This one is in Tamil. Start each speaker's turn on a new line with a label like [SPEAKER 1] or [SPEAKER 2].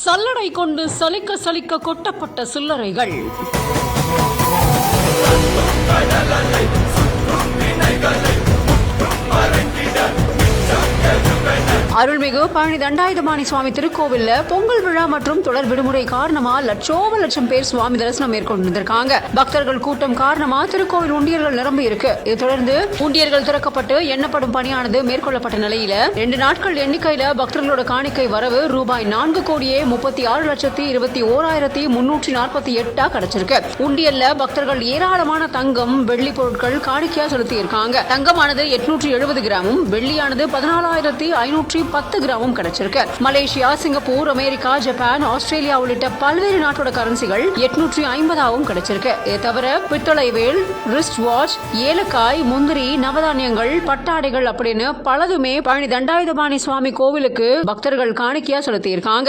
[SPEAKER 1] சல்லடை கொண்டு சலிக்க சலிக்க கொட்டப்பட்ட சில்லறைகள். அருள்மிகு பழனி தண்டாயுதபாணி சுவாமி திருக்கோவில்ல பொங்கல் விழா மற்றும் தொடர் விடுமுறை காரணமா லட்சம் பேர் சுவாமி தரிசனம் மேற்கொண்டிருக்காங்க. பக்தர்கள் கூட்டம் காரணமா திருக்கோவில் உண்டியல்கள் நிரம்பி இருக்கு. இதை தொடர்ந்து உண்டியல்கள் திறக்கப்பட்டு எண்ணப்படும் பணியானது மேற்கொள்ளப்பட்ட நிலையில 2 நாட்கள் எண்ணிக்கையில பக்தர்களோட காணிக்கை வரவு ரூபாய் 4,36,21,348 கிடைச்சிருக்கு. உண்டியல்ல பக்தர்கள் ஏராளமான தங்கம், வெள்ளி பொருட்கள் காணிக்கையா செலுத்தி இருக்காங்க. தங்கமானது 870 கிராமும், வெள்ளியானது 14,510 கிராமும் கிடைச்சிருக்கு. Malaysia, Singapore, America, Japan, Australia உள்ளிட்ட பல்வேறு நாட்டோட கரன்சிகள் 850 கிடைச்சிருக்கு. இதை தவிர பித்தளை வேல், ரிஸ்ட் வாட்ச், ஏலக்காய், முந்திரி, நவதானியங்கள், பட்டாடைகள் அப்படின்னு பலதுமே பழனி தண்டாயுதபாணி சுவாமி கோவிலுக்கு பக்தர்கள் காணிக்கையா செலுத்தி இருக்காங்க.